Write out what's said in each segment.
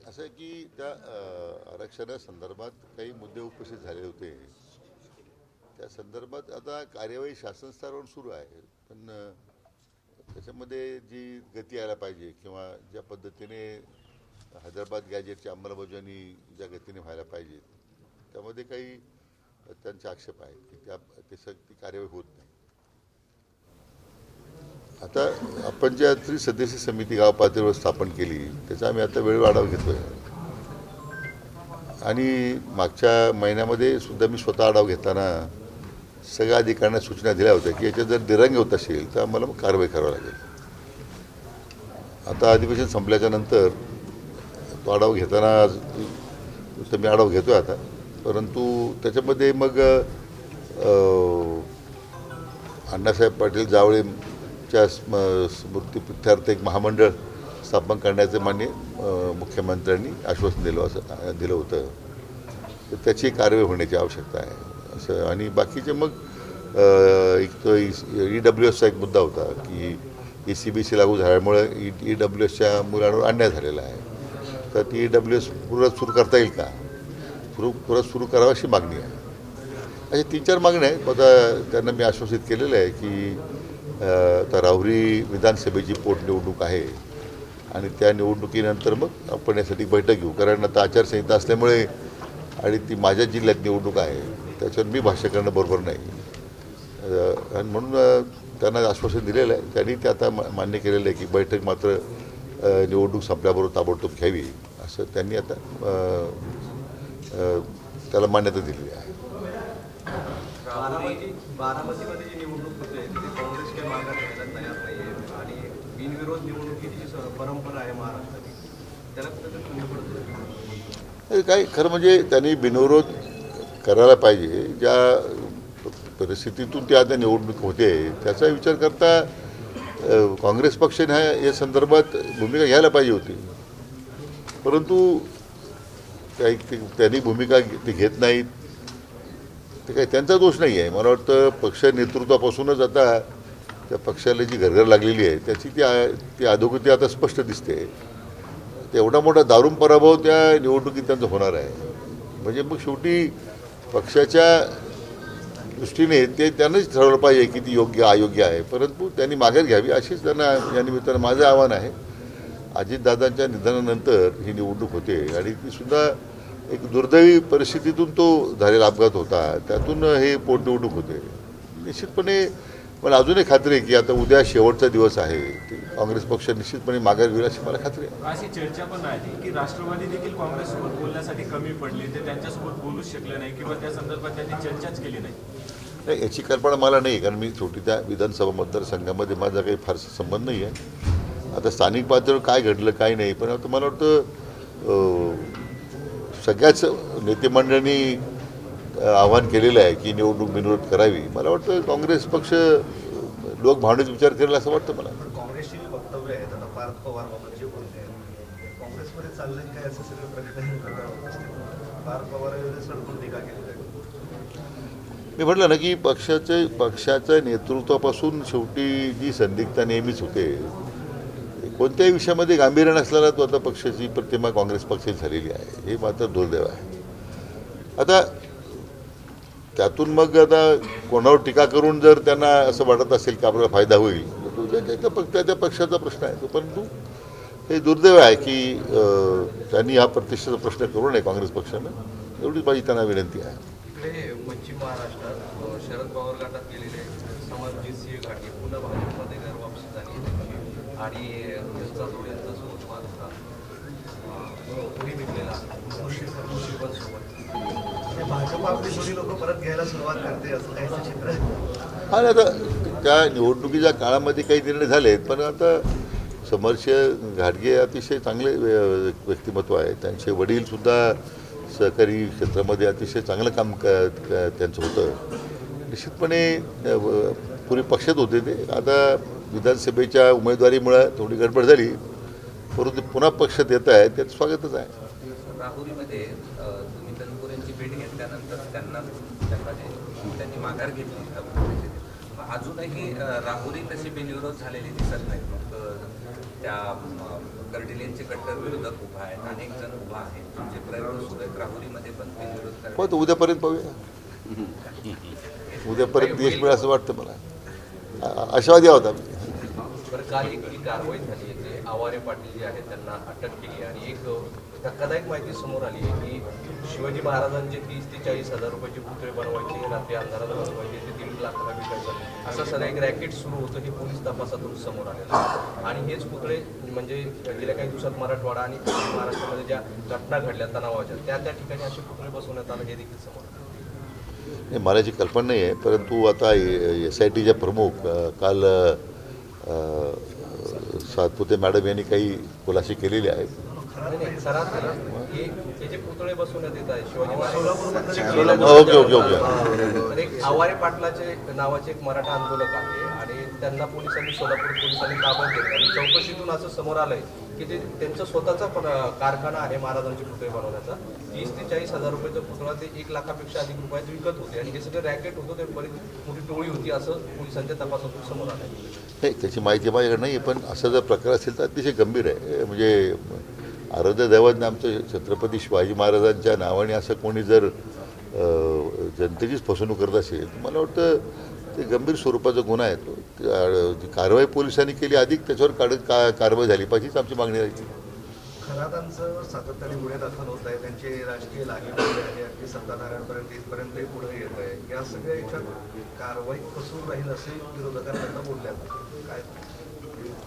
असं आहे की त्या आरक्षणासंदर्भात काही मुद्दे उपस्थित झाले होते. त्या संदर्भात आता कार्यवाही शासन स्तरावर सुरू आहे. पण त्याच्यामध्ये जी गती यायला पाहिजे किंवा ज्या पद्धतीने हैदराबाद गॅजेटची अंमलबजावणी ज्या गतीने व्हायला पाहिजे त्यामध्ये काही त्यांचे आक्षेप आहेत की ती कार्यवाही होत नाही. आता आपण ज्या त्रिसदस्यीय समिती गाव पातळीवर स्थापन केली त्याचा आम्ही आता वेळेवर आढावा घेतोय आणि मागच्या महिन्यामध्ये सुद्धा मी स्वतः आढावा घेताना सगळ्या अधिकाऱ्यांना सूचना दिल्या होत्या की याच्यात जर दिरंग होत असेल तर आम्हाला मग कारवाई करावी लागेल. आता अधिवेशन संपल्याच्या नंतर तो आढावा घेताना आज मी आढावा घेतोय आता, परंतु त्याच्यामध्ये मग अण्णासाहेब पाटील जावळेच्या स्मृतीप्रित्यर्थ एक महामंडळ स्थापन करण्याचं मान्य मुख्यमंत्र्यांनी आश्वासन दिलं होतं. तर त्याची कारवाई होण्याची आवश्यकता आहे असं. आणि बाकीचे मग एक तो EWSचा एक मुद्दा होता की ECBC लागू झाल्यामुळे EWSच्या मुलांवर अन्याय झालेला आहे. तर ती EWS परत सुरू करता येईल का, परत सुरू करावी अशी मागणी आहे. अशा 3-4 मागण्या आहेत. आता त्यांना मी आश्वासित केलेलं आहे की आता राहुरी विधानसभेची पोटनिवडणूक आहे आणि त्या निवडणुकीनंतर मग आपण यासाठी बैठक घेऊ. कारण आता आचारसंहिता असल्यामुळे आणि ती माझ्या जिल्ह्यात निवडणूक आहे त्याच्यावर मी भाष्य करणं बरोबर नाही. आणि म्हणून त्यांना आश्वासन दिलेलं आहे. त्यांनी ते आता मान्य केलेलं आहे की बैठक मात्र निवडणूक संपल्याबरोबर ताबडतोब घ्यावी असं त्यांनी आता त्याला मान्यता दिलेली आहे. बारामतीमध्ये जी निवडणूक होते ती काँग्रेस काही मागे घ्यायला तयार नाही आहे आणि बिनविरोध निवडणुकीची जी परंपरा आहे महाराष्ट्राची त्याला कुठेतरी तुम्ही काय खरं म्हणजे त्यांनी बिनविरोध करायला पाहिजे. ज्या परिस्थितीतून ती आता निवडणूक होते त्याचा विचार करता काँग्रेस पक्षाने या संदर्भात भूमिका घ्यायला पाहिजे होती, परंतु त्यांनी भूमिका ती घेत नाहीत. ते काही त्यांचा दोष नाही आहे. मला वाटतं पक्ष नेतृत्वापासूनच आता त्या पक्षाला जी घरघर लागलेली आहे त्याची ती अधोगती आता स्पष्ट दिसते. एवढा मोठा दारुण पराभव त्या निवडणुकीत त्यांचा होणार आहे म्हणजे मग शेवटी पक्षाच्या दृष्टीने ते त्यांनाच ठरवलं पाहिजे की ती योग्य अयोग्य आहे. परंतु त्यांनी माघार घ्यावी अशीच त्यांना या निमित्तानं माझं आव्हान आहे. अजितदादांच्या निधनानंतर ही निवडणूक होते आणि तीसुद्धा एक दुर्दैवी परिस्थितीतून तो झालेला अपघात होता, त्यातून हे पोटनिवडणूक होते. निश्चितपणे मला अजूनही खात्री आहे की आता उद्या शेवटचा दिवस आहे. काँग्रेस पक्ष निश्चितपणे माघार घेईल अशी मला खात्री आहे. अशी चर्चा पण आहे की राष्ट्रवादी देखील काँग्रेससोबत बोलण्यासाठी कमी पडली, ते त्यांच्यासोबत बोलूच शकले नाही किंवा त्या संदर्भात त्यांनी चर्चाच केली नाही. याची कल्पना मला नाही, कारण मी छोटी त्या विधानसभा मतदारसंघामध्ये माझा काही फारसा संबंध नाही आहे. आता स्थानिक पातळीवर काय घडलं काय नाही, पण आता मला वाटतं सगळ्याच नेतेमंडळांनी आवाहन केलेलं आहे की निवडणूक बिनविरोध करावी. मला वाटतं काँग्रेस पक्ष लोकभावनेचा विचार करेल असं वाटतं मला. काँग्रेसची जी वक्तव्य आहेत आता पार्थ पवारबाबत जे बोलते काँग्रेसमध्ये चाललंय काय असं सगळं प्रकट पार्थ पवार सडकून टीका केली जाईल. मी म्हटलं ना की पक्षाच्या नेतृत्वापासून शेवटी जी संदिग्धता नेहमीच होते. कोणत्याही विषयामध्ये गांभीर्य नसलेला तो आता पक्षाची प्रतिमा काँग्रेस पक्षाची झालेली आहे, हे मात्र दुर्दैव आहे. आता त्यातून मग आता कोणावर टीका करून जर त्यांना असं वाटत असेल की आपल्याला फायदा होईल तर तो त्या पक्षाचा प्रश्न आहे. परंतु हे दुर्दैव आहे की त्यांनी हा प्रतिष्ठेचा प्रश्न करू नये काँग्रेस पक्षानं, एवढीच माझी त्यांना विनंती आहे. इकडे पश्चिम महाराष्ट्रात शरद पवार गटात गेलेले समरजित सिंह घाटे पुन्हा भाजपमध्ये वापसी झाली आणि त्यांचा जो यांच्यासोबत वाद होता पुढे निघलेला मुश्रीफांसोबत भाजप आपली जुनी लोक परत घ्यायला सुरुवात करते असं काहीचं चित्र आहे. आणि आता त्या निवडणुकीच्या काळामध्ये काही निर्णय झालेत, पण आता समरसिंह घाटगे अतिशय चांगले व्यक्तिमत्व आहे. त्यांचे वडीलसुद्धा सहकारी क्षेत्रामध्ये अतिशय चांगलं काम त्यांचं होतं. निश्चितपणे पूर्वी पक्षात होते ते, आता विधानसभेच्या उमेदवारीमुळं थोडी गडबड झाली, परंतु पुन्हा पक्षात येत आहे त्याचं स्वागतच आहे. राहुरीमध्ये तुम्ही तनपुरेंची भेट घेतल्यानंतर त्यांनी माघार घेतली. अजूनही राहुरी तशी बिनविरोध झालेली दिसत नाही. मग त्या कर्डिलेंचे कट्टर विरोधक उभा आहेत, अनेक जण उभा आहेत, तुमचे प्रयत्न सुरू आहेत राहुरीमध्ये पण बिनविरोध करण्याचे. पण उद्यापर्यंत पाहूया, उद्यापर्यंत यश मिळेल असं वाटतं मला. आशावादी आहोत आम्ही. बरं, काल एक जी कारवाई झाली आहे ते आवारे पाटील जे आहेत त्यांना अटक केली आणि एक धक्कादायक माहिती समोर आली आहे की शिवाजी महाराजांचे 30 ते 40 हजार रुपयाचे पुतळे बनवायचे, रात्री अंधारात बनवायचे, ते 1.5 लाखाला विकायचं, असं सगळं एक रॅकेट सुरू होतं. हे पोलीस तपासातून समोर आलेलं आहे आणि हेच पुतळे म्हणजे गेल्या काही दिवसात मराठवाडा आणि महाराष्ट्रामध्ये ज्या घटना घडल्या तणावाच्या त्या ठिकाणी असे पुतळे बसवण्यात आलं, हे देखील समोर आलं. नाही, मला याची कल्पना नाही आहे, परंतु आता SITच्या प्रमुख काल सातपुते मॅडम यांनी काही खुलासे केलेले आहेत. नाही, सरासरी हे जे पुतळे बसवण्यात येत आहे शिवाजी ओके ओके ओके. तर एक आवारे पाटलाचे नावाचे एक मराठा आंदोलक आहे आणि त्यांना पोलिसांनी सोलापूर पोलिसांनी ताब्यात घेतलं आणि चौकशीतून असं समोर आलंय की ते त्यांचा स्वतःचा कारखाना आहे महाराजांचे पुतळे बनवण्याचा. 30 ते 40 हजार रुपयाचा पुतळा ते 1 लाखापेक्षा अधिक रुपयात विकत होते आणि हे सगळं रॅकेट होतं, ते बरीच मोठी टोळी होती असं पोलिसांच्या तपासातून समोर आलं. नाही, त्याची माहिती माझ्याकडे नाही, पण असा जर प्रकार असेल तर अतिशय गंभीर आहे. म्हणजे आराध्य दैवत आमचं छत्रपती शिवाजी महाराजांच्या नावाने असं कोणी जर जनतेचीच फसवणूक करत असेल, मला वाटतं ते गंभीर स्वरूपाचा गुन्हा आहे तो. जी कारवाई पोलिसांनी केली, अधिक त्याच्यावर कारवाई झाली पाहिजे, हीच आमची मागणी राहिली. खरातांचं सातत्याने गुन्हे दाखल होत आहे, त्यांचे राजकीय लागेबाजी आहे, अगदी सत्ताधाऱ्यांपर्यंत इथपर्यंतही पुढे येत आहे. या सगळ्या याच्यात कारवाई कसून राहील असे विरोधकांना बोलल्यात काय?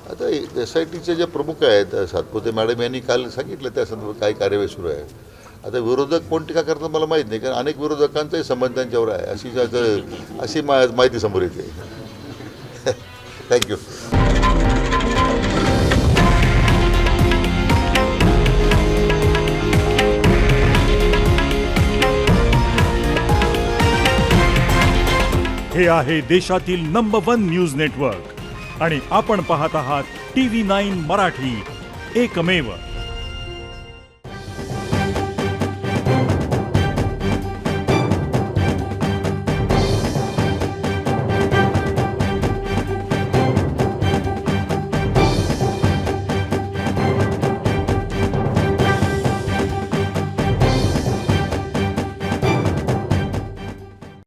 आता SITचे जे प्रमुख आहेत सातपुते मॅडम यांनी काल सांगितलं त्या संदर्भात काय कार्यवाही सुरू आहे. आता विरोधक कोण टीका करतात मला माहीत नाही, कारण अनेक विरोधकांचाही संबंध त्यांच्यावर आहे अशी माहिती समोर येते. थँक्यू. हे आहे देशातील नंबर 1 न्यूज नेटवर्क आणि आपण पाहत आहात TV9 मराठी, एकमेव.